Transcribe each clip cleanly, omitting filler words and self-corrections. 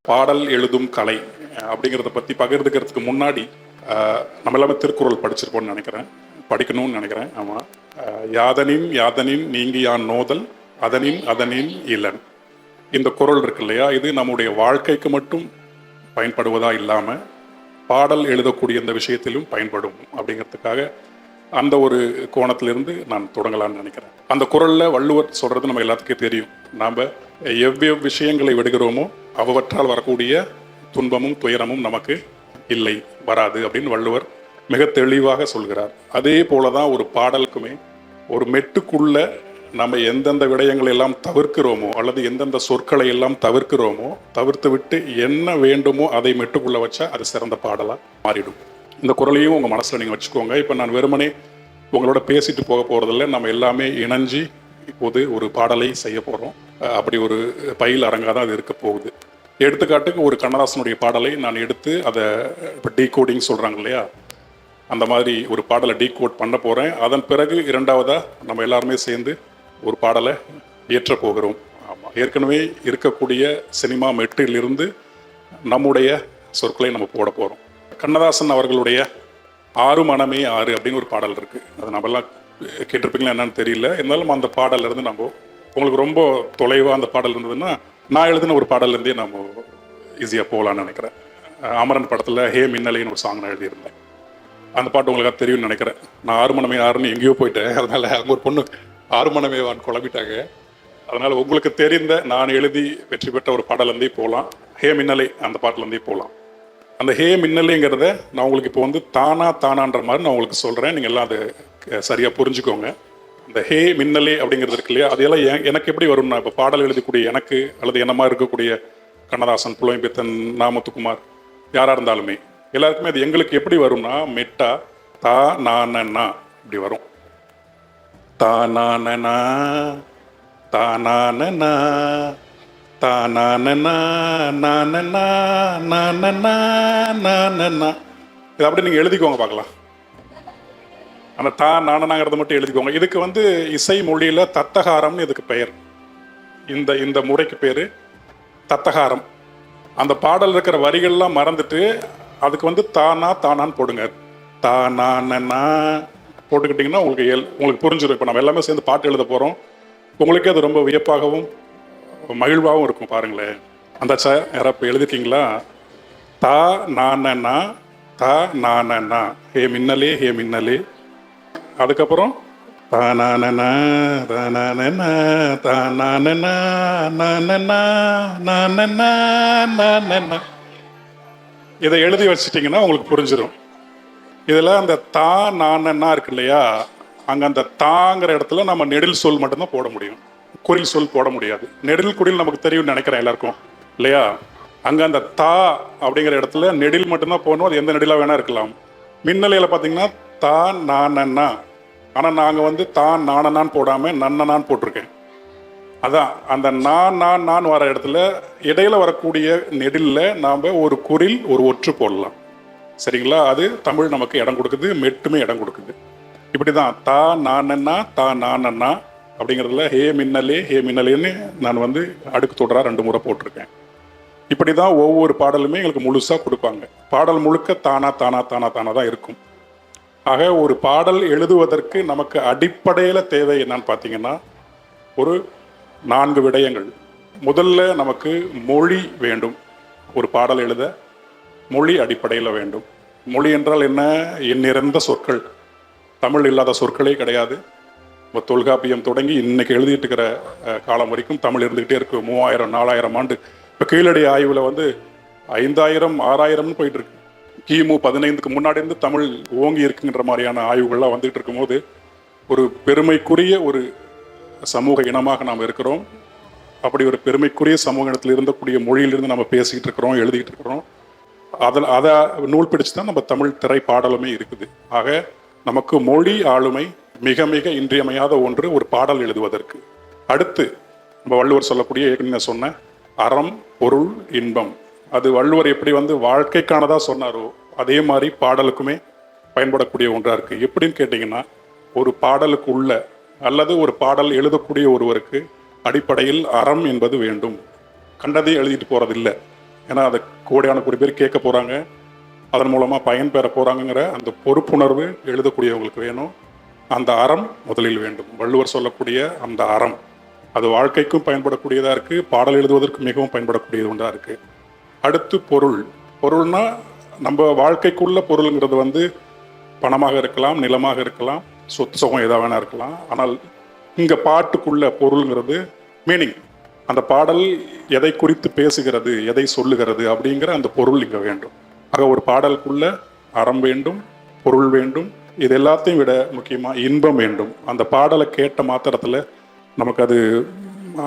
பாடல் எழுதும் கலை அப்படிங்கிறத பற்றி பகிர்ந்துக்கிறதுக்கு முன்னாடி நம்ம எல்லாமே திருக்குறள் படிச்சிருப்போம்னு நினைக்கிறேன், படிக்கணும்னு நினைக்கிறேன். ஆமாம். யாதனின் யாதனின் நீங்கி யான் நோதல் அதனின் அதனின் இல்லன். இந்த குறள் இருக்கு இல்லையா, இது நம்முடைய வாழ்க்கைக்கு மட்டும் பயன்படுவதா இல்லாமல் பாடல் எழுதக்கூடிய இந்த விஷயத்திலும் பயன்படும் அப்படிங்கிறதுக்காக அந்த ஒரு கோணத்திலிருந்து நான் தொடங்கலான்னு நினைக்கிறேன். அந்த குறளில் வள்ளுவர் சொல்கிறது நம்ம எல்லாத்துக்கும் தெரியும். நாம் எவ்வளவு விஷயங்களை விடுகிறோமோ அவற்றால் வரக்கூடிய துன்பமும் துயரமும் நமக்கு இல்லை, வராது அப்படின்னு வள்ளுவர் மிக தெளிவாக சொல்கிறார். அதே போல தான் ஒரு பாடலுக்குமே ஒரு மெட்டுக்குள்ள நம்ம எந்தெந்த விடயங்களை எல்லாம் தவிர்க்கிறோமோ அல்லது எந்தெந்த சொற்களை எல்லாம் தவிர்க்கிறோமோ தவிர்த்து விட்டு என்ன வேண்டுமோ அதை மெட்டுக்குள்ள வச்சா அது சிறந்த பாடலாக மாறிடும். இந்த குறளையும் உங்கள் மனசில் நீங்கள் வச்சுக்கோங்க. இப்போ நான் வெறுமனே உங்களோட பேசிட்டு போக போகிறதில்ல, நம்ம எல்லாமே இணைஞ்சி இப்போது ஒரு பாடலை செய்ய போகிறோம். அப்படி ஒரு பயில் அரங்காக தான் அது இருக்க போகுது. எடுத்துக்காட்டுக்கு ஒரு கண்ணதாசனுடைய பாடலை நான் எடுத்து அதை இப்போ டீகோடிங் சொல்கிறாங்க இல்லையா, அந்த மாதிரி ஒரு பாடலை டீகோட் பண்ண போகிறேன். அதன் பிறகு இரண்டாவதாக நம்ம எல்லாருமே சேர்ந்து ஒரு பாடலை இயற்ற போகிறோம். ஆமாம், ஏற்கனவே இருக்கக்கூடிய சினிமா மெட்டிலிருந்து நம்முடைய சொற்களை நம்ம போட போகிறோம். கண்ணதாசன் அவர்களுடைய ஆறு மனமே ஆறு அப்படின்னு ஒரு பாடல் இருக்குது. அது நம்மெல்லாம் கேட்டிருப்பீங்களா என்னன்னு தெரியல. இருந்தாலும் அந்த பாடல்ல இருந்து நம்ம உங்களுக்கு ரொம்ப தொலைவாக அந்த பாடல் இருந்ததுன்னா நான் எழுதின ஒரு பாடல்லேருந்தே நம்ம ஈஸியாக போகலான்னு நினைக்கிறேன். அமரன் படத்தில் ஹே மின்னலைன்னு ஒரு சாங் நான் எழுதியிருந்தேன். அந்த பாட்டு உங்களுக்கு தெரியும்னு நினைக்கிறேன். நான் ஆறு மனமே ஆறுன்னு எங்கேயோ போயிட்டேன், அதனால் அங்கே ஒரு பொண்ணு ஆறு மனமே வான்னு குழம்பிட்டாங்க. அதனால் உங்களுக்கு தெரிந்த நான் எழுதி வெற்றி பெற்ற ஒரு பாடலேருந்தே போகலாம். ஹே மின்னலை அந்த பாட்டிலேருந்தே போகலாம். அந்த ஹே மின்னலைங்கிறத நான் உங்களுக்கு இப்போ வந்து தானான்ற மாதிரி நான் உங்களுக்கு சொல்கிறேன். நீங்கள் எல்லாம் அதை சரியாக புரிஞ்சுக்கோங்க. இந்த ஹே மின்னலே அப்படிங்கிறது இருக்கு இல்லையா, அதையெல்லாம் எனக்கு எப்படி வரும்னா, இப்போ பாடல் எழுதக்கூடிய எனக்கு அல்லது என்ன மாதிரி இருக்கக்கூடிய கண்ணதாசன், புலமைப்பித்தன், நாமத்துக்குமார் யாராக இருந்தாலுமே எல்லாருக்குமே அது எங்களுக்கு எப்படி வரும்னா மெட்டா தா நானா இப்படி வரும். தா நானா தா நானா இது அப்படி நீங்கள் எழுதிக்கோங்க பார்க்கலாம். அந்த தா நானனாங்கிறத மட்டும் எழுதிக்கோங்க. இதுக்கு வந்து இசை மொழியில் தத்தகாரம்னு இதுக்கு பெயர். இந்த முறைக்கு பேர் தத்தகாரம். அந்த பாடல் இருக்கிற வரிகள்லாம் மறந்துட்டு அதுக்கு வந்து தானான்னு போடுங்க. தானா போட்டுக்கிட்டிங்கன்னா உங்களுக்கு புரிஞ்சிடும். இப்போ நம்ம எல்லாமே சேர்ந்து பாட்டு எழுத போகிறோம். உங்களுக்கே அது ரொம்ப வியப்பாகவும் மகிழ்வாகவும் இருக்கும். பாருங்களேன், அந்த யாரப்போ எழுதிருக்கீங்களா? தா நானா தா நானா ஹே மின்னலே ஹே மின்னலே. அதுக்கப்புறம் தானானா தானானா தானானா நானா நானா நானா. இதை எழுதி வச்சிட்டிங்கன்னா உங்களுக்கு புரிஞ்சிடும். இதில் அந்த தா நானா இருக்கு இல்லையா, அங்கே அந்த தாங்கிற இடத்துல நம்ம நெடில் சொல் மட்டும்தான் போட முடியும், குறில் சொல் போட முடியாது. நெடில் குறில் நமக்கு தெரியும்னு நினைக்கிறேன் எல்லாருக்கும் இல்லையா. அங்கே அந்த தா அப்படிங்கிற இடத்துல நெடில் மட்டும்தான் போடணும். அது எந்த நெடிலாக வேணா இருக்கலாம். மின்னலையில் பார்த்தீங்கன்னா தா நானா, ஆனால் நாங்கள் வந்து தா நானனான்னு போடாமல் நன்னனான்னு போட்டிருக்கேன். அதான் அந்த நான் வர இடத்துல இடையில வரக்கூடிய நெடிலில் நாம் ஒரு குறில் ஒரு ஒற்று போடலாம். சரிங்களா? அது தமிழ் நமக்கு இடம் கொடுக்குது, மெட்டுமே இடம் கொடுக்குது. இப்படி தான் தா நானன்னா தா நானன்னா அப்படிங்கிறதுல ஹே மின்னலேன்னு நான் வந்து அடுக்கு தொடரா 2 முறை போட்டிருக்கேன். இப்படி தான் ஒவ்வொரு பாடலுமே எங்களுக்கு முழுசாக கொடுப்பாங்க. பாடல் முழுக்க தானா தான் இருக்கும். ஆக ஒரு பாடல் எழுதுவதற்கு நமக்கு அடிப்படையில் தேவை என்னன்னு பார்த்தீங்கன்னா ஒரு 4 விடயங்கள். முதல்ல நமக்கு மொழி வேண்டும். ஒரு பாடல் எழுத மொழி அடிப்படையில் வேண்டும். மொழி என்றால் என்ன? எண்ணிறந்த சொற்கள். தமிழ் இல்லாத சொற்களே கிடையாது. தொல்காப்பியம் தொடங்கி இன்னைக்கு எழுதிட்டு இருக்கிற காலம் வரைக்கும் தமிழ் இருந்துகிட்டே இருக்கு. 3000 4000 ஆண்டு. இப்போ கீழடி ஆய்வில் வந்து 5000 6000 போயிட்டு இருக்கு. கிமு 15க்கு முன்னாடி இருந்து தமிழ் ஓங்கி இருக்குங்கிற மாதிரியான ஆய்வுகள்லாம் வந்துட்டு இருக்கும்போது ஒரு பெருமைக்குரிய ஒரு சமூக இனமாக நாம் இருக்கிறோம். அப்படி ஒரு பெருமைக்குரிய சமூக இனத்தில் இருந்தக்கூடிய மொழியிலிருந்து நம்ம பேசிக்கிட்டு இருக்கிறோம், எழுதிக்கிட்டு இருக்கிறோம். அதை நூல் பிடிச்சு தான் நம்ம தமிழ் திரைப்பாடலுமே இருக்குது. ஆக நமக்கு மொழி ஆளுமை மிக மிக இன்றியமையாத ஒன்று ஒரு பாடல் எழுதுவதற்கு. அடுத்து நம்ம வள்ளுவர் சொல்லக்கூடிய ஏற்கனவே சொன்ன அறம் பொருள் இன்பம், அது வள்ளுவர் எப்படி வந்து வாழ்க்கைக்கானதாக சொன்னாரோ அதே மாதிரி பாடலுக்குமே பயன்படக்கூடிய ஒன்றாக இருக்குது. எப்படின்னு கேட்டிங்கன்னா, ஒரு பாடலுக்கு உள்ள அல்லது ஒரு பாடல் எழுதக்கூடிய ஒருவருக்கு அடிப்படையில் அறம் என்பது வேண்டும். கண்டதை எழுதிட்டு போகிறதில்லை. ஏன்னா அதை கோடியான கோடி பேர் கேட்க போகிறாங்க, அதன் மூலமாக பயன்பெற போகிறாங்கங்கிற அந்த பொறுப்புணர்வு எழுதக்கூடியவங்களுக்கு வேணும். அந்த அறம் முதலில் வேண்டும். வள்ளுவர் சொல்லக்கூடிய அந்த அறம் அது வாழ்க்கைக்கும் பயன்படக்கூடியதாக இருக்குது, பாடல் எழுதுவதற்கு மிகவும் பயன்படக்கூடியது ஒன்றாக இருக்குது. அடுத்து பொருள். பொருள்னா நம்ம வாழ்க்கைக்குள்ள பொருளுங்கிறது வந்து பணமாக இருக்கலாம், நிலமாக இருக்கலாம், சொத்து சுகம் எதாக வேணா இருக்கலாம். ஆனால் இங்கே பாட்டுக்குள்ள பொருளுங்கிறது மீனிங். அந்த பாடல் எதை குறித்து பேசுகிறது, எதை சொல்லுகிறது அப்படிங்கிற அந்த பொருள் இங்கே வேண்டும். ஆக ஒரு பாடலுக்குள்ள அறம் வேண்டும், பொருள் வேண்டும். இது எல்லாத்தையும் விட முக்கியமாக இன்பம் வேண்டும். அந்த பாடலை கேட்ட மாத்திரத்தில் நமக்கு அது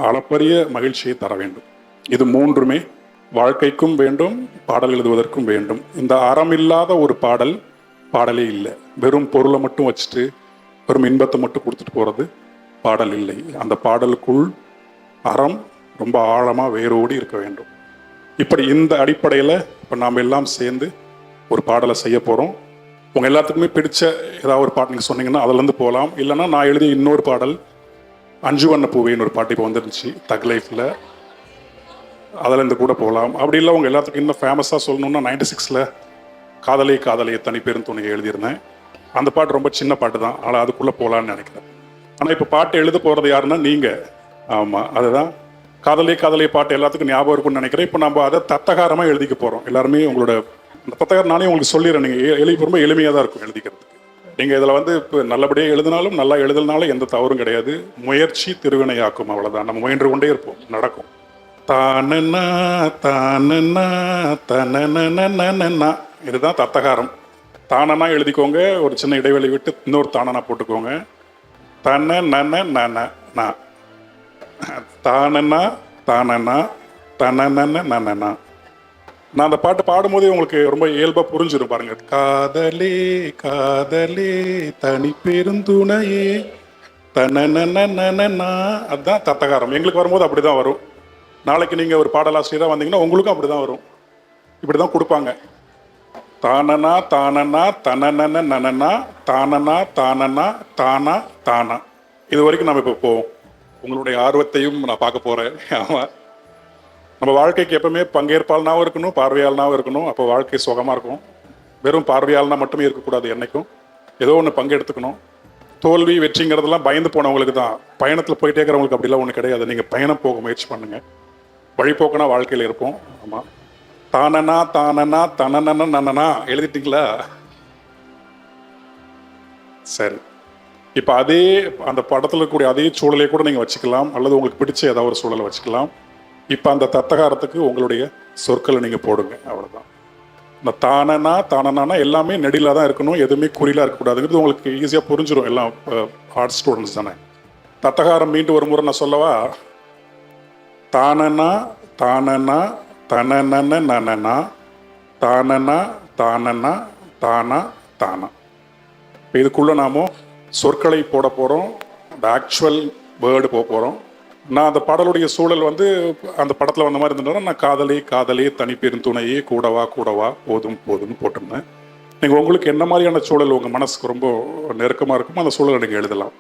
அளப்பரிய மகிழ்ச்சியை தர வேண்டும். இது மூன்றுமே வாழ்க்கைக்கும் வேண்டும், பாடல் எழுதுவதற்கும் வேண்டும். இந்த அறம் இல்லாத ஒரு பாடலே இல்லை. வெறும் பொருளை மட்டும் வச்சுட்டு வெறும் இன்பத்தை மட்டும் கொடுத்துட்டு போகிறது பாடல் இல்லை. அந்த பாடலுக்குள் அறம் ரொம்ப ஆழமாக வேரோடி இருக்க வேண்டும். இப்படி இந்த அடிப்படையில் இப்போ நாம் எல்லாம் சேர்ந்து ஒரு பாடலை செய்ய போகிறோம். உங்கள் எல்லாத்துக்குமே பிடிச்ச ஏதாவது ஒரு பாட்டு நீங்கள் சொன்னீங்கன்னா அதுலேருந்து போகலாம். இல்லைன்னா நான் எழுதிய இன்னொரு பாடல் அஞ்சு வண்ண பூவைன்னு ஒரு பாட்டு இப்போ வந்துருந்துச்சு தக் லைஃப்பில், அதுலேருந்து கூட போகலாம். அப்படி இல்லை உங்கள் எல்லாத்துக்கும் இன்னும் ஃபேமஸாக சொல்லணும்னா 96 காதலே காதலே தனி பெரும் துணையை எழுதியிருந்தேன். அந்த பாட்டு ரொம்ப சின்ன பாட்டு தான், ஆனால் அதுக்குள்ளே போகலான்னு நினைக்கிறேன். ஆனால் இப்போ பாட்டு எழுத போகிறது யாருன்னா நீங்கள். ஆமாம், அதுதான் காதலே காதலே பாட்டு எல்லாத்துக்கும் ஞாபகம் இருக்கும்னு நினைக்கிறேன். இப்போ நம்ம அதை தத்தகாரமாக எழுதிக்க போகிறோம். எல்லாருமே உங்களோட அந்த தத்தகாரம் நானே உங்களுக்கு சொல்லிடுறேன். நீங்கள் எழுதி ரொம்ப எளிமையாக தான் இருக்கும் எழுதிக்கிறதுக்கு. நீங்கள் இதில் வந்து இப்போ நல்லபடியாக எழுதினாலும் நல்லா எழுதினாலும் எந்த தவறும் கிடையாது. முயற்சி திருவினையாக்கும், அவ்வளோதான். நம்ம முயன்று கொண்டே இருப்போம், நடக்கும். தானன்னா தானன்னா தனனனனனா, இதுதான் தத்தகாரம். தானனா எழுதிக்கோங்க, ஒரு சின்ன இடைவெளி விட்டு இன்னொரு தானனா போட்டுக்கோங்க. தனனனனனா, தானனா தானனா தனனனனனா. நான் அந்த பாட்டு பாடும்போதே உங்களுக்கு ரொம்ப இயல்பாக புரிஞ்சிடும் பாருங்க. காதலே காதலே தனி பெருந்துணையே தனனனனனா, அதுதான் தத்தகாரம். எங்களுக்கு வரும்போது அப்படி தான் வரும். நாளைக்கு நீங்கள் ஒரு பாடலாசிரியராக வந்தீங்கன்னா உங்களுக்கும் அப்படி தான் வரும். இப்படி தான் கொடுப்பாங்க. தானனா தானனா தனனன நனனா தானனா தானனா தானா தானா. இது வரைக்கும் நம்ம இப்போ போவோம். உங்களுடைய ஆர்வத்தையும் நான் பார்க்க போகிறேன். ஆமாம், நம்ம வாழ்க்கைக்கு எப்பவுமே பங்கேற்பாளனாகவும் இருக்கணும், பார்வையாளனாகவும் இருக்கணும். அப்போ வாழ்க்கை சுகமாக இருக்கும். வெறும் பார்வையாளனா மட்டுமே இருக்கக்கூடாது. என்றைக்கும் ஏதோ ஒன்று பங்கெடுத்துக்கணும். தோல்வி வெற்றிங்கிறதெல்லாம் பயந்து போனவங்களுக்கு தான். பயணத்தில் போயிட்டே இருக்கிறவங்களுக்கு அப்படிலாம் ஒன்றும் கிடையாது. நீங்கள் பயணம் போக முயற்சி பண்ணுங்கள். வழிபோக்கனா வாழ்க்கையில் இருப்போம். ஆமாம், தானனா தானனா தனனன நனனா எழுதிட்டீங்களா? சரி, இப்போ அதே அந்த படத்தில் இருக்கக்கூடிய அதே சூழலை கூட நீங்கள் வச்சுக்கலாம், அல்லது உங்களுக்கு பிடிச்ச ஏதாவது ஒரு சூழலை வச்சுக்கலாம். இப்போ அந்த தத்தகாரத்துக்கு உங்களுடைய சொற்களை நீங்கள் போடுங்க, அவ்வளோதான். இந்த தானனா தானனா எல்லாமே நெடிலாக தான் இருக்கணும், எதுவுமே குறிலாக இருக்கக்கூடாதுங்கிறது உங்களுக்கு ஈஸியாக புரிஞ்சிடும். எல்லாம் ஆர்ட் ஸ்டூடெண்ட்ஸ் தானே. தத்தகாரம் மீண்டும் ஒரு முறை நான் சொல்லவா? தானனா தானனா தனனன நனனா தானனா தானனா தானா தானா. இப்போ இதுக்குள்ளே நாம சொற்களை போட போகிறோம். அந்த ஆக்சுவல் வேர்டு போக போகிறோம். நான் அந்த பாடலுடைய சூழல் வந்து அந்த படத்தில் வந்த மாதிரி இருந்ததுன்னா நான் காதலே காதலே தனி பெருந்துணையே கூடவா கூடவா போதும் போதும்னு போட்டிருந்தேன். நீங்கள் உங்களுக்கு என்ன மாதிரியான சூழல் உங்கள் மனசுக்கு ரொம்ப நெருக்கமாக இருக்குமோ அந்த சூழலை நீங்கள் எழுதலாம்.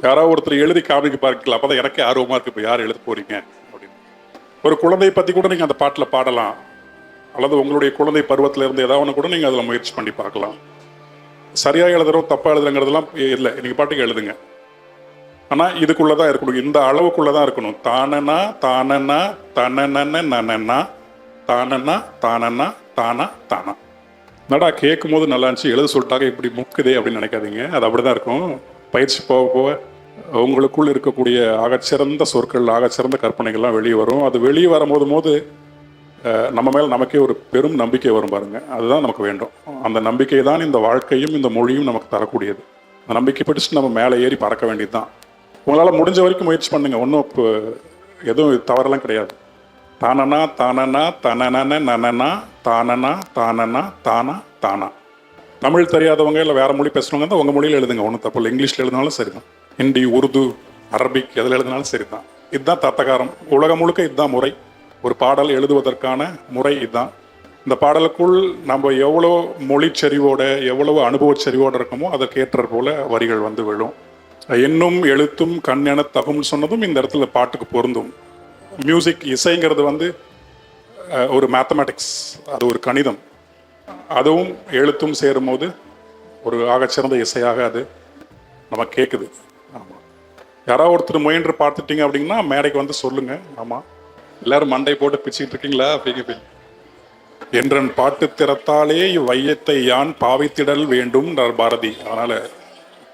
யாராவது ஒருத்தர் எழுதி காமிக்க பார்க்கலாம், அப்போ தான் எனக்கே ஆர்வமாக இருக்குது இப்போ யார் எழுத போகிறீங்க அப்படின்னு. ஒரு குழந்தையை பற்றி கூட நீங்கள் அந்த பாட்டில் பாடலாம், அல்லது உங்களுடைய குழந்தை பருவத்தில் இருந்து ஏதாவது ஒன்று கூட நீங்கள் அதில் முயற்சி பண்ணி பார்க்கலாம். சரியாக எழுதுறோம் தப்பாக எழுதுறங்கிறதுலாம் இல்லை, நீங்கள் பாட்டுக்கு எழுதுங்க. ஆனால் இதுக்குள்ளே தான் இருக்கணும், இந்த அளவுக்குள்ளே தான் இருக்கணும். தானனா தானனா தனனன நனனா தானனா தானனா தானா தானா. நடா கேட்கும் போது நல்லா இருந்துச்சு, எழுத சொல்லிட்டாங்க இப்படி முக்குதே அப்படின்னு நினைக்காதீங்க. அது அப்படி தான் இருக்கும். பயிற்சி போக போக உங்களுக்குள் இருக்கக்கூடிய ஆகச்சிறந்த சொற்கள், ஆகச்சிறந்த கற்பனைகள்லாம் வெளியே வரும். அது வெளியே வரும்போது நம்ம மேலே நமக்கே ஒரு பெரும் நம்பிக்கை வரும் பாருங்க. அதுதான் நமக்கு வேண்டும். அந்த நம்பிக்கை தான் இந்த வாழ்க்கையும் இந்த மொழியும் நமக்கு தரக்கூடியது. அந்த நம்பிக்கை பிடிச்சிட்டு நம்ம மேலே ஏறி பறக்க வேண்டியது தான். உங்களால் முடிஞ்ச வரைக்கும் முயற்சி பண்ணுங்க, ஒன்றும் இப்போ எதுவும் தவறெல்லாம் கிடையாது. தானனா தானனா தனனன நனனா தானனா தானனா தானா தானா. தமிழ் தெரியாதவங்க இல்லை வேற மொழி பேசுகிறவங்க தான் உங்கள் மொழியில் எழுதுங்க, ஒன்றும் தப்பு இல்லை. இங்கிலீஷில் எழுதினாலும் சரி தான், ஹிந்தி உருது அரபிக் எதில் எழுதினாலும் சரி தான். இதுதான் தத்தகாரம். உலகம் முழுக்க இதுதான் முறை. ஒரு பாடல் எழுதுவதற்கான முறை இதுதான். இந்த பாடலுக்குள் நம்ம எவ்வளோ மொழிச்செறிவோட எவ்வளவு அனுபவச்செறிவோடு இருக்கமோ அதற்கேற்ற போல வரிகள் வந்து விழும். எண்ணும் எழுத்தும் கண் என தகும்னு சொன்னதும் இந்த இடத்துல பாட்டுக்கு பொருந்தும். மியூசிக் இசைங்கிறது வந்து ஒரு மேத்தமேட்டிக்ஸ், அது ஒரு கணிதம், அதுவும் எழுத்தும் சேரும் போது ஒரு ஆகச்சிறந்த இசையாக அது நம்ம கேட்குது. ஆமாம், யாராவது ஒருத்தர் முயன்று பார்த்துட்டீங்க அப்படின்னா மேடைக்கு வந்து சொல்லுங்க. ஆமாம், எல்லாரும் மண்டை போட்டு பிச்சுக்கிட்டு இருக்கீங்களா அப்படிங்க. என்றன் பாட்டு திறத்தாலே வையத்தை யான் பாவித்திடல் வேண்டும் பாரதி. அதனால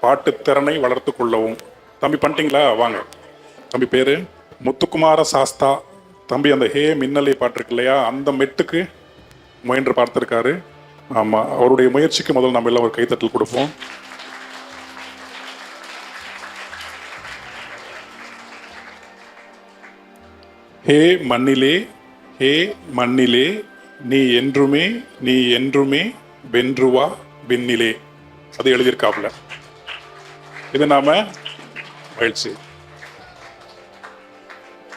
பாட்டு திறனை வளர்த்து கொள்ளவும். தம்பி பண்ணிட்டீங்களா? வாங்க. தம்பி பேரு முத்துக்குமார சாஸ்தா. தம்பி அந்த ஹே மின்னலை பாட்டு இருக்கு இல்லையா, அந்த மெட்டுக்கு முயன்று பார்த்திருக்காரு. ஆமா, அவருடைய முயற்சிக்கு முதல்ல நம்ம எல்லாம் ஒரு கைத்தட்டல் கொடுப்போம். ஹே மண்ணிலே, ஹே மண்ணிலே, நீ என்றுமே, நீ என்றுமே வென்றுவா விண்ணிலே. அது எழுதியிருக்காப்புல. இது நாம பயிற்சி.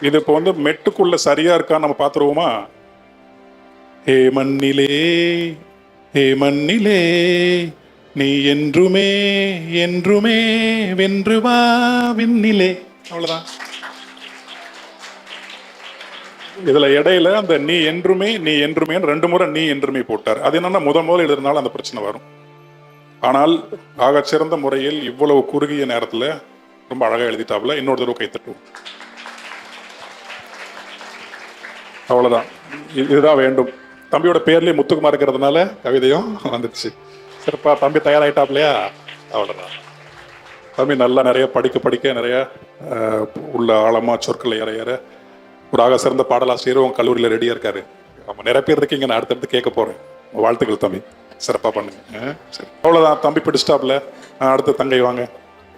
இது இப்போ வந்து மெட்டுக்குள்ள சரியா இருக்கா நம்ம பார்த்துருவோமா? ஹே மண்ணிலே, ஹே மண்ணிலே, நீ என்றுமே, என்றுமே வென்றுவா விண்ணிலே. அவ்வளவுதான். இதுல இடையில அந்த நீ என்றுமே, நீ என்றுமே 2 முறை நீ என்றுமே போட்டார். அது என்னன்னா முதல் எழுதுறதுனால அந்த பிரச்சனை வரும். ஆனால் ஆகச்சிறந்த முறையில் இவ்வளவு குறுகிய நேரத்துல ரொம்ப அழகா எழுதிட்டாப்ல. இன்னொரு தடவை கைத்தட்டுவோம். அவ்வளவுதான், இதுதான் வேண்டும். தம்பியோட பேர்லயே முத்துக்குமார் இருக்கிறதுனால கவிதையும் வந்துடுச்சு. சிறப்பா தம்பி தயாராயிட்டாப்லையா? அவ்வளவுதான். தம்பி நல்லா நிறைய படிக்க நிறைய உள்ள ஆழமா சொற்களை ஏற ஒரு ஆக சிறந்த பாடலாசிரியர் உங்க கல்லூரியில் ரெடியா இருக்காரு. ஆமா, நிறைய பேர் இருக்கீங்க. நான் அடுத்தடுத்து கேட்க போறேன். வாழ்த்துக்கள் தம்பி, சிறப்பா பண்ணுங்க. சரி, அவ்வளவுதான். தம்பி பிடிச்சிட்டாப்ல. அடுத்து தங்கை வாங்க.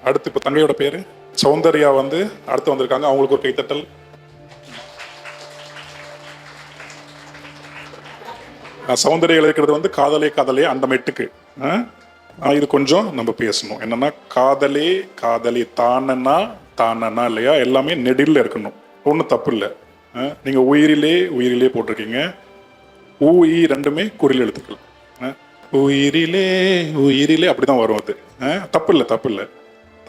அடுத்து இப்ப தங்கையோட பேரு சௌந்தர்யா வந்து அடுத்து வந்திருக்காங்க. அவங்களுக்கு ஒரு கைத்தட்டல். சௌந்தர்யா இருக்கிறது வந்து காதலே காதலே அந்த மெட்டுக்கு. இது கொஞ்சம் நம்ம பேசணும். என்னன்னா காதலே காதலி தானனா தானனா இல்லையா, எல்லாமே நெடில் இருக்கணும். ஒன்றும் தப்பு இல்லை. நீங்க உயிரிலே உயிரிலே போட்டிருக்கீங்க. ஊ ரெண்டுமே குறில் எழுத்துக்கள். உயிரிலே உயிரிலே அப்படிதான் வரும். அது தப்பு இல்லை, தப்பு இல்லை.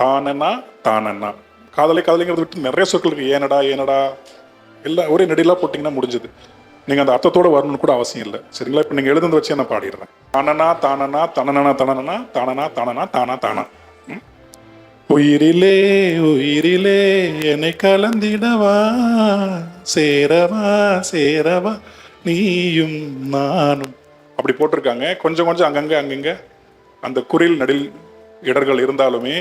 தானனா தானனா காதலை காதலிங்கிறத விட்டு நிறைய சொற்கள் இருக்கு. ஏனடா ஏனடா எல்லாம் ஒரே நெடிலா போட்டிங்கன்னா முடிஞ்சது. நீங்க அந்த அர்த்தத்தோட வரணும்னு கூட அவசியம் இல்லை. சரிங்களா? இப்போ நீங்க எழுதுந்து வச்சு நான் பாடிடுறேன். தானனா தானனா தனனா தனனா தானனா தானனா தானா தானா. உயிரிலே உயிரிலே என்னை கலந்திடவா, சேரவா சேரவா நீயும் நானும். அப்படி போட்டிருக்காங்க. கொஞ்சம் கொஞ்சம் அங்கங்க அந்த குறில் நடில் இடர்கள் இருந்தாலுமே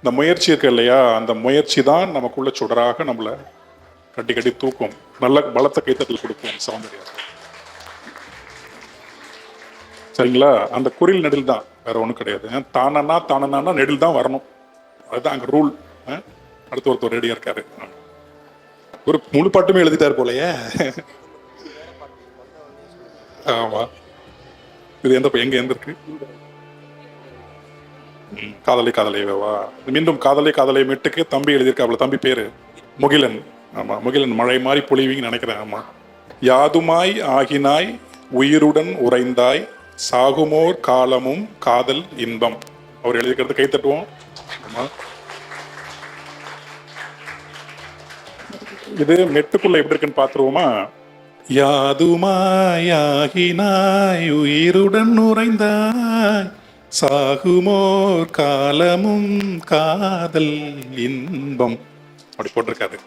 இந்த முயற்சி இருக்கு இல்லையா, அந்த முயற்சி தான் நமக்குள்ள சுடராக நம்மளை கட்டி கட்டி தூக்கும். நல்ல பலத்த கைத்தட்டல் கொடுப்போம் சௌந்தர்யா. சரிங்களா? அந்த குறில் நெடில் தான், வேற ஒன்றும் கிடையாது. தானனா தானனா நெடில் தான் வரணும். அதுதான் அங்க ரூல். அடுத்து ஒருத்தர் ரெடியா இருக்காரு. ஒரு முழு பாட்டுமே எழுதிட்டாரு போலயே. ஆமா, இது எங்க இருக்கு? காதலை காதலைவா. மீண்டும் காதலை காதலை மெட்டுக்கு தம்பி எழுதியிருக்காப்ல. தம்பி பேரு முகிலன். ஆமா, முகிலன். மழை மாதிரி பொழிவிங்கன்னு நினைக்கிறேன். ஆமா. யாதுமாய் ஆகினாய் உயிருடன் உறைந்தாய் சாகுமோர் காலமும் காதல் இன்பம். அவர் எழுதிக்கிறது கைத்தட்டுவோம். இது மெட்டுக்குள்ள எப்படி இருக்குன்னு பாத்துருவோமா? யாதுமாயாகினாய் உயிருடன் உறைந்தாய் சாகுமோர் காலமும் காதல் இன்பம். அப்படி போட்டிருக்காரு.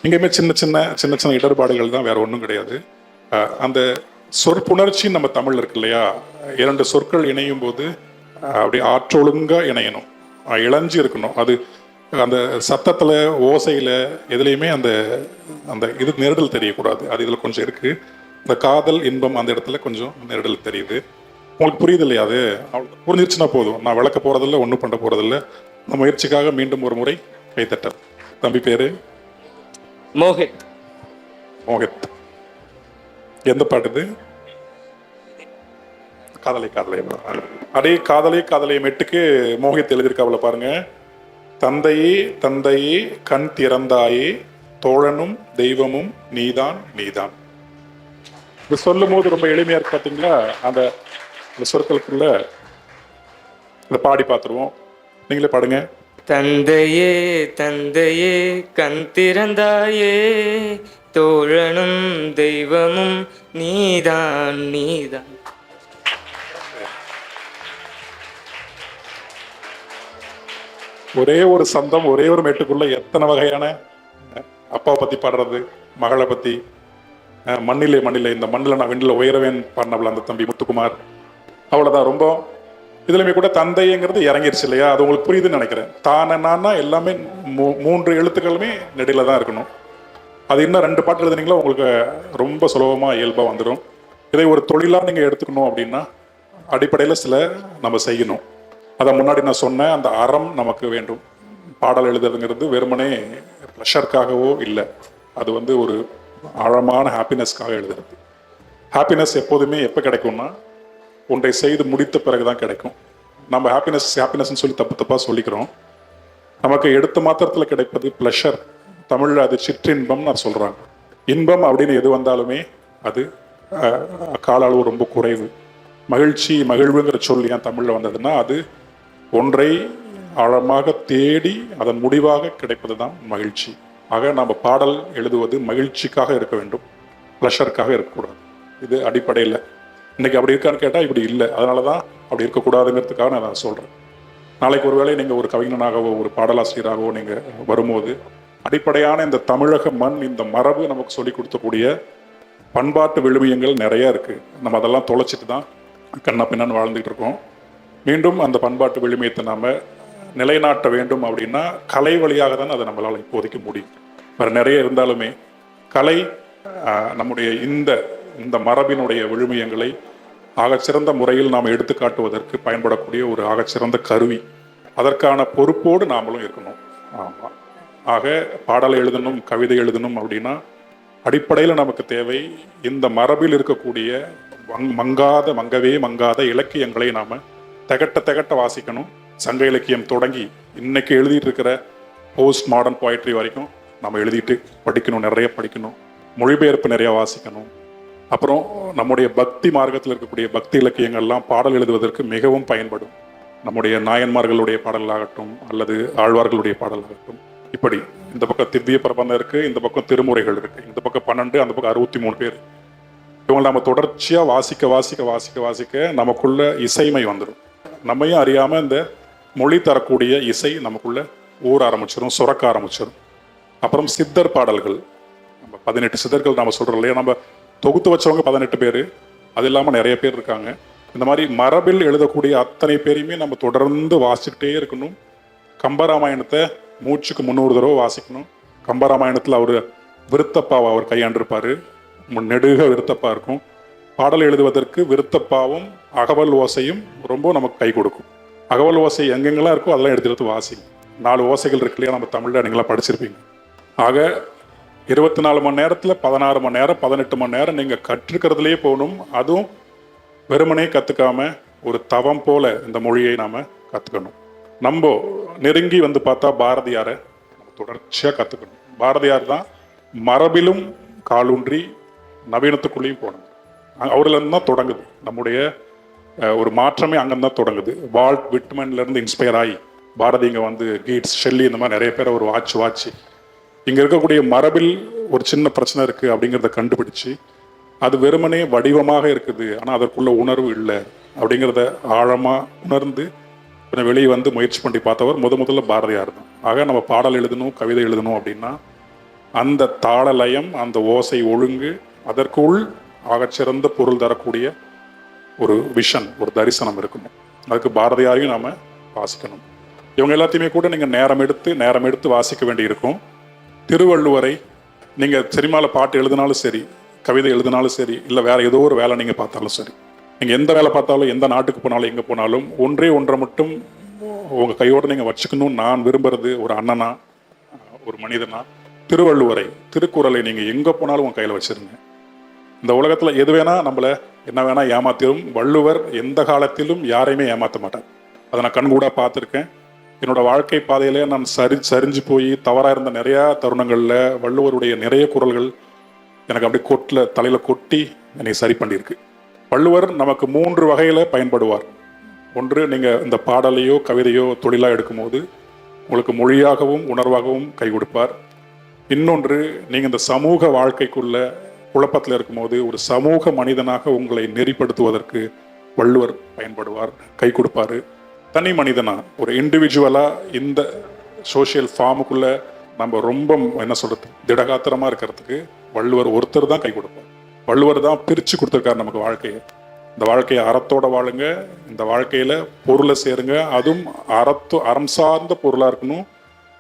இங்கேயுமே சின்ன சின்ன இடர்பாடுகள் தான், வேற ஒன்றும் கிடையாது. அந்த சொற்புணர்ச்சி நம்ம தமிழ் இருக்கு இல்லையா, 2 சொற்கள் இணையும் போது அப்படி ஆற்றொழுங்கா இணையணும், இளைஞ்சி இருக்கணும். அது அந்த சத்தத்துல ஓசையில எதுலையுமே அந்த அந்த இது நெருடல் தெரியக்கூடாது. அது இதுல கொஞ்சம் இருக்கு. இந்த காதல் இன்பம் அந்த இடத்துல கொஞ்சம் நெருடல் தெரியுது. உங்களுக்கு புரியுது இல்லையா? அது புரிஞ்சிருச்சுன்னா போதும். நான் விளக்க போறதில்ல, ஒன்றும் பண்ண போறதில்ல. இந்த முயற்சிக்காக மீண்டும் ஒரு முறை கைத்தட்டல். தம்பி பேரு மோஹித். மோஹித். எந்த பாட்டு இது? காதலை காதலை. அதே காதலை காதலை மெட்டுக்கு மோஹித் எழுதியிருக்காவுல பாருங்க. தந்தையே தந்தையே கண் திறந்தாயே தோழனும் தெய்வமும் நீதான் நீதான். இது சொல்லும் போது ரொம்ப எளிமையா இருக்கு பாத்தீங்களா? அந்த சொற்களுக்குள்ள இதை பாடி பார்த்துருவோம். நீங்களே பாடுங்க. தந்தையே தந்தையே கண் திறந்தாயே தோழனும் தெய்வமும் நீதான் நீதான். ஒரே ஒரு சந்தம், ஒரே ஒரு மேட்டுக்குள்ள எத்தனை வகையான அப்பாவை பத்தி பாடுறது, மகளை பத்தி, மண்ணிலே மண்ணிலே இந்த மண்ணில் நான் விண்ணில் உயரவேன் பாடினவள அந்த தம்பி முத்துக்குமார். அவ்வளவுதான். ரொம்ப இதுலயுமே கூட தந்தைங்கிறது இறங்கிருச்சு இல்லையா? அது உங்களுக்கு புரியுதுன்னு நினைக்கிறேன். தானா எல்லாமே மூன்று எழுத்துக்களுமே நெடில தான் இருக்கணும். அது இன்னும் 2 பாட்டு எழுதுனீங்களா உங்களுக்கு ரொம்ப சுலபமா இயல்பா வந்துடும். இதை ஒரு தொழிலா நீங்க எடுத்துக்கணும் அப்படின்னா அடிப்படையில் சில நம்ம செய்யணும். அதை முன்னாடி நான் சொன்னேன், அந்த அறம் நமக்கு வேண்டும். பாடல் எழுதுறதுங்கிறது வெறுமனே ப்ளஷருக்காகவோ இல்லை, அது வந்து ஒரு ஆழமான ஹாப்பினஸ்க்காக எழுதுறது. ஹாப்பினஸ் எப்போதுமே எப்போ கிடைக்கும்னா ஒன்றை செய்து முடித்த பிறகு தான் கிடைக்கும். நம்ம ஹாப்பினஸ்ன்னு சொல்லி தப்பாக சொல்லிக்கிறோம். நமக்கு எடுத்த மாத்திரத்தில் கிடைப்பது ப்ளஷர். தமிழில் அது சிற்றின்பம் நான் சொல்கிறாங்க. இன்பம் அப்படின்னு எது வந்தாலுமே அது கால அளவு ரொம்ப குறைவு. மகிழ்ச்சி, மகிழ்வுங்கிற சொல் ஏன் தமிழில் வந்ததுன்னா அது ஒன்றை ஆழமாக தேடி அதன் முடிவாக கிடைப்பது தான் மகிழ்ச்சி. ஆக நம்ம பாடல் எழுதுவது மகிழ்ச்சிக்காக இருக்க வேண்டும், ப்ளஷருக்காக இருக்கக்கூடாது. இது அடிப்படையில் இன்னைக்கு அப்படி இருக்கான்னு கேட்டால் இப்படி இல்லை. அதனால தான் அப்படி இருக்கக்கூடாதுங்கிறதுக்காக நான் சொல்கிறேன். நாளைக்கு ஒருவேளை நீங்கள் ஒரு கவிஞனாகவோ ஒரு பாடலாசிரியராகவோ நீங்கள் வரும்போது அடிப்படையான இந்த தமிழக மண், இந்த மரபு நமக்கு சொல்லி கொடுத்தக்கூடிய பண்பாட்டு விழுமியங்கள் நிறைய இருக்குது. நம்ம அதெல்லாம் தொலைச்சிட்டு தான் கண்ணா பின்னான்னு வாழ்ந்துகிட்டு இருக்கோம். மீண்டும் அந்த பண்பாட்டு விழுமியத்தை நாம் நிலைநாட்ட வேண்டும் அப்படின்னா கலை வழியாக தான் அதை நம்மளால் இப்போதைக்கு முடியும். வேறு நிறைய இருந்தாலுமே கலை நம்முடைய இந்த மரபினுடைய விழுமியங்களை ஆகச்சிறந்த முறையில் நாம் எடுத்துக்காட்டுவதற்கு பயன்படக்கூடிய ஒரு ஆகச்சிறந்த கருவி. அதற்கான பொறுப்போடு நாமளும் இருக்கணும். ஆமாம். ஆக பாடலை எழுதணும், கவிதை எழுதணும் அப்படின்னா அடிப்படையில் நமக்கு தேவை இந்த மரபில் இருக்கக்கூடிய மங்கவே மங்காத இலக்கியங்களை நாம் திகட்ட வாசிக்கணும். சங்க இலக்கியம் தொடங்கி இன்னைக்கு எழுதிட்டு இருக்கிற போஸ்ட் மாடர்ன் போயட்ரி வரைக்கும் நம்ம எழுதிட்டு படிக்கணும், நிறைய படிக்கணும். மொழிபெயர்ப்பு நிறைய வாசிக்கணும். அப்புறம் நம்முடைய பக்தி மார்க்கத்தில் இருக்கக்கூடிய பக்தி இலக்கியங்கள்லாம் பாடல் எழுதுவதற்கு மிகவும் பயன்படும். நம்முடைய நாயன்மார்களுடைய பாடலாகட்டும் அல்லது ஆழ்வார்களுடைய பாடலாகட்டும். இப்படி இந்த பக்கம் திவ்ய பிரபந்தம் இருக்கு, இந்த பக்கம் திருமுறைகள் இருக்கு, இந்த பக்கம் 12, அந்த பக்கம் 63 பேர். இவங்களை நம்ம தொடர்ச்சியா வாசிக்க வாசிக்க வாசிக்க வாசிக்க நமக்குள்ள இசைமை வந்துடும். நம்மையும் அறியாம இந்த மொழி தரக்கூடிய இசை நமக்குள்ள ஊற ஆரம்பிச்சிடும், சுரக்க ஆரம்பிச்சிடும். அப்புறம் சித்தர் பாடல்கள், நம்ம 18 சித்தர்கள் நம்ம சொல்றோம் இல்லையா? நம்ம தொகுத்து வச்சவங்க 18 பேர், அது இல்லாமல் நிறைய பேர் இருக்காங்க. இந்த மாதிரி மரபில் எழுதக்கூடிய அத்தனை பேரையுமே நம்ம தொடர்ந்து வாசிக்கிட்டே இருக்கணும். கம்பராமாயணத்தை மூச்சுக்கு 300 தடவை வாசிக்கணும். கம்பராமாயணத்தில் அவர் விருத்தப்பாவை அவர் கையாண்டிருப்பார், நெடுக விருத்தப்பா இருக்கும். பாடல் எழுதுவதற்கு விருத்தப்பாவும் அகவல் ஓசையும் ரொம்ப நமக்கு கை கொடுக்கும். அகவல் ஓசை எங்கெங்கெல்லாம் இருக்கோ அதெல்லாம் எடுத்து வாசி. 4 ஓசைகள் இருக்கு இல்லையா? நம்ம தமிழில் நீங்களாம் படிச்சிருப்பீங்க. ஆக 24 மணி நேரத்தில் 16 மணி நேரம் 18 மணி நேரம் நீங்கள் கற்றுக்கிறதுலே போகணும். அதுவும் வெறுமனே கற்றுக்காம ஒரு தவம் போல இந்த மொழியை நாம் கற்றுக்கணும். நம்ம நெருங்கி வந்து பார்த்தா பாரதியாரை தொடர்ச்சியாக கற்றுக்கணும். பாரதியார் தான் மரபிலும் காலூன்றி நவீனத்துக்குள்ளேயும் போனது. அவர்லேருந்து தான் தொடங்குது நம்முடைய ஒரு மாற்றமே. அங்கேருந்து தான் தொடங்குது. வால்ட் விட்மன்லேருந்து இன்ஸ்பயர் ஆகி பாரதி இங்கே வந்து கீட்ஸ், ஷெல்லி, இந்த மாதிரி நிறைய பேர் ஒரு வாட்சி இங்கே இருக்கக்கூடிய மரபில் ஒரு சின்ன பிரச்சனை இருக்குது அப்படிங்கிறத கண்டுபிடிச்சு அது வெறுமனே வடிவமாக இருக்குது, ஆனால் அதற்குள்ள உணர்வு இல்லை அப்படிங்கிறத ஆழமாக உணர்ந்து கொஞ்சம் வெளியே வந்து முயற்சி பண்ணி பார்த்தவர் முதல்ல பாரதியார் தான். ஆக நம்ம பாடல் எழுதணும், கவிதை எழுதணும் அப்படின்னா அந்த தாளலயம், அந்த ஓசை ஒழுங்கு, அதற்குள் ஆகச்சிறந்த பொருள் தரக்கூடிய ஒரு விஷன், ஒரு தரிசனம் இருக்கணும். அதுக்கு பாரதியாரையும் நாம் வாசிக்கணும். இவங்க எல்லாத்தையுமே கூட நீங்கள் நேரம் எடுத்து வாசிக்க வேண்டி இருக்கும். திருவள்ளுவரை நீங்கள் சினிமாவில் பாட்டு எழுதினாலும் சரி, கவிதை எழுதினாலும் சரி, இல்லை வேற ஏதோ ஒரு வேலை நீங்கள் பார்த்தாலும் சரி, நீங்கள் எந்த வேலை பார்த்தாலும், எந்த நாட்டுக்கு போனாலும், எங்கே போனாலும் ஒன்றை மட்டும் உங்கள் கையோடு நீங்கள் வச்சுக்கணும்னு நான் விரும்புறது, ஒரு அண்ணனா, ஒரு மனிதனா, திருவள்ளுவரை, திருக்குறளை நீங்கள் எங்கே போனாலும் உங்கள் கையில் வச்சிருங்க. இந்த உலகத்தில் எது வேணா நம்மளை என்ன வேணா ஏமாத்திடும், வள்ளுவர் எந்த காலத்திலும் யாரையுமே ஏமாற்ற மாட்டார். அதை நான் கண்கூட பார்த்துருக்கேன். என்னோட வாழ்க்கை பாதையிலே நான் சரிஞ்சு போய் தவறாக இருந்த நிறையா தருணங்களில் வள்ளுவருடைய நிறைய குறள்கள் எனக்கு அப்படியே தலையில் கொட்டி என்னை சரி பண்ணியிருக்கு. வள்ளுவர் நமக்கு 3 வகையில் பயன்படுவார். ஒன்று, நீங்கள் இந்த பாடலையோ கவிதையோ தொழிலாக எடுக்கும்போது உங்களுக்கு மொழியாகவும் உணர்வாகவும் கை கொடுப்பார். இன்னொன்று, நீங்கள் இந்த சமூக வாழ்க்கைக்குள்ள குழப்பத்தில் இருக்கும்போது ஒரு சமூக மனிதனாக உங்களை நெறிப்படுத்துவதற்கு வள்ளுவர் பயன்படுவார், கை கொடுப்பாரு. தனி மனிதனா ஒரு இண்டிவிஜுவலா இந்த சோஷியல் ஃபார்முக்குள்ள நம்ம ரொம்ப என்ன சொல்றது திடகாத்திரமா இருக்கிறதுக்கு வள்ளுவர் ஒருத்தர் தான் கை கொடுப்பார். வள்ளுவர் தான் பிரிச்சு கொடுத்துருக்காரு நமக்கு வாழ்க்கையை. இந்த வாழ்க்கையை அறத்தோட வாழுங்க, இந்த வாழ்க்கையில பொருளை சேருங்க, அதுவும் அறம் சார்ந்த பொருளா இருக்கணும்.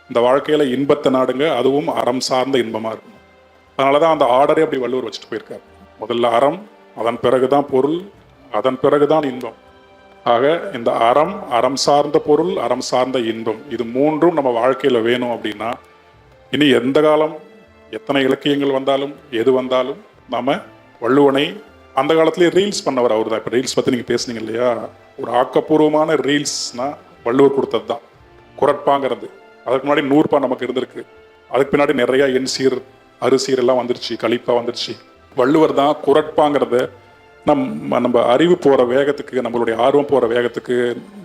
இந்த வாழ்க்கையில இன்பத்தை நாடுங்க, அதுவும் அறம் சார்ந்த இன்பமா இருக்கணும். அதனாலதான் அந்த ஆர்டரே அப்படி வள்ளுவர் வச்சுட்டு போயிருக்காரு. முதல்ல அறம், அதன் பிறகுதான் பொருள், அதன் பிறகுதான் இன்பம். ஆக இந்த அறம் சார்ந்த பொருள், அறம் சார்ந்த இன்பம், இது மூன்றும் நம்ம வாழ்க்கையில வேணும் அப்படின்னா இனி எந்த காலம் எத்தனை இலக்கியங்கள் வந்தாலும் எது வந்தாலும் நாம வள்ளுவனை அந்த காலத்திலேயே ரீல்ஸ் பண்ணவர் அவர் தான். இப்போ ரீல்ஸ் பற்றி நீங்கள் பேசுனீங்க இல்லையா, ஒரு ஆக்கப்பூர்வமான ரீல்ஸ்னா வள்ளுவர் கொடுத்தது தான். குரட்பாங்கிறது அதுக்கு முன்னாடி 100 நமக்கு இருந்திருக்கு. அதுக்கு பின்னாடி நிறைய எண்சீர் அறுசீர் எல்லாம் வந்துருச்சு, கலிப்பா வந்துருச்சு. வள்ளுவர் தான் குரட்பாங்கிறத நம்ம அறிவு போகிற வேகத்துக்கு, நம்மளுடைய ஆர்வம் போகிற வேகத்துக்கு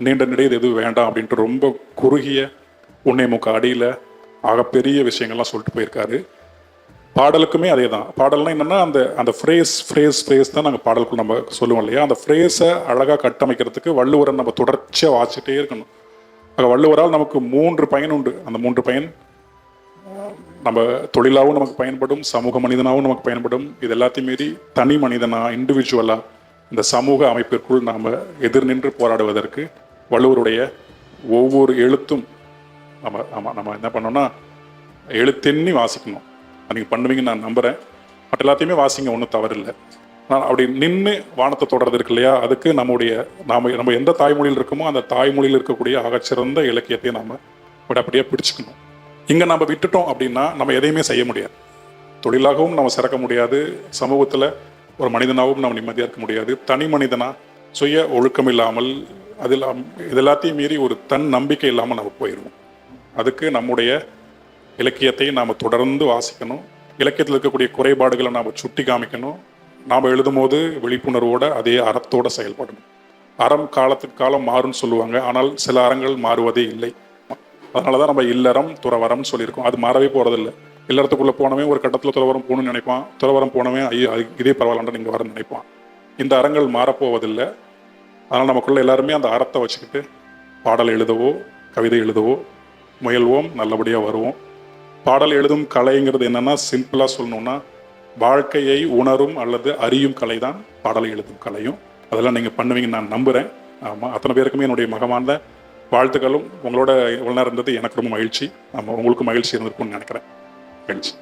நீண்ட நெடியது எதுவும் வேண்டாம் அப்படின்ட்டு ரொம்ப குறுகிய 1.25 அடியில் ஆகப்பெரிய விஷயங்கள்லாம் சொல்லிட்டு போயிருக்காரு. பாடலுக்குமே அதே தான். பாடல்னா என்னென்னா அந்த ஃப்ரேஸ் தான் நாங்கள் பாடலுக்குள்ள நம்ம சொல்லுவோம் இல்லையா, அந்த ஃப்ரேஸை அழகாக கட்டமைக்கிறதுக்கு வள்ளுவரை நம்ம தொடர்ச்சியாக வாசிச்சுட்டே இருக்கணும். ஆக வள்ளுவரால் நமக்கு 3 பயன் உண்டு. அந்த 3 பயன் நம்ம தொழிலாகவும் நமக்கு பயன்படும், சமூக மனிதனாகவும் நமக்கு பயன்படும். இது எல்லாத்தையும் மீறி தனி மனிதனா இண்டிவிஜுவலாக இந்த சமூக அமைப்பிற்குள் நாம் எதிர் நின்று போராடுவதற்கு வள்ளுவருடைய ஒவ்வொரு எழுத்தும் நம்ம என்ன பண்ணோம்னா எழுத்தெண்ணி வாசிக்கணும். நீங்கள் பண்ணுவீங்கன்னு நான் நம்புகிறேன். மற்ற எல்லாத்தையுமே வாசிங்க, ஒன்றும் தவறில்லை. நான் அப்படி நின்று வானத்தை தொடர்றது இருக்கு இல்லையா, அதுக்கு நம்ம எந்த தாய்மொழியில் இருக்கோமோ அந்த தாய்மொழியில் இருக்கக்கூடிய ஆகச்சிறந்த இலக்கியத்தை நாம் விடப்படியாக பிடிச்சிக்கணும். இங்கே நம்ம விட்டுட்டோம் அப்படின்னா நம்ம எதையுமே செய்ய முடியாது. தொழிலாகவும் நம்ம சிறக்க முடியாது, சமூகத்தில் ஒரு மனிதனாகவும் நம்ம நிம்மதியாக இருக்க முடியாது. தனி மனிதனா சுய ஒழுக்கம் இல்லாமல் இது எல்லாத்தையும் மீறி ஒரு தன் நம்பிக்கை இல்லாமல் நம்ம போயிடுவோம். அதுக்கு நம்முடைய இலக்கியத்தை நாம் தொடர்ந்து வாசிக்கணும். இலக்கியத்தில் இருக்கக்கூடிய குறைபாடுகளை நாம் சுட்டி காமிக்கணும். நாம் எழுதும் போது விழிப்புணர்வோடு அதே அறத்தோடு செயல்படணும். அறம் காலத்துக்கு காலம் மாறும்னு சொல்லுவாங்க, ஆனால் சில அறங்கள் மாறுவதே இல்லை. அதனால தான் நம்ம இல்லறம் துறவரம்னு சொல்லியிருக்கோம். அது மாறவே போகிறதில்லை. இல்லறத்துக்குள்ளே போனவன் ஒரு கட்டத்தில் துறவரம் போகணும்னு நினைப்பான், துறவரம் போனவன் இதே பரவாயில்லன்னு நீங்கள் வரன்னு நினைப்பான். இந்த அறங்கள் மாறப்போவதில்லை. அதனால் நமக்குள்ள எல்லாருமே அந்த அறத்தை வச்சுக்கிட்டு பாடல் எழுதவோ கவிதை எழுதவோ முயல்வோம், நல்லபடியாக வருவோம். பாடல் எழுதும் கலைங்கிறது என்னென்னா, சிம்பிளாக சொல்லணும்னா வாழ்க்கையை உணரும் அல்லது அறியும் கலை தான் பாடல் எழுதும் கலையும். அதெல்லாம் நீங்கள் பண்ணுவீங்கன்னு நான் நம்புகிறேன். ஆமாம், அத்தனை பேருக்குமே என்னுடைய மகமான வாழ்த்துக்களும். உங்களோட இவ்வளோ நேரம் இருந்தது எனக்கு ரொம்ப மகிழ்ச்சி. உங்களுக்கும் மகிழ்ச்சி இருந்திருக்கும்னு நினைக்கிறேன். மகிழ்ச்சி.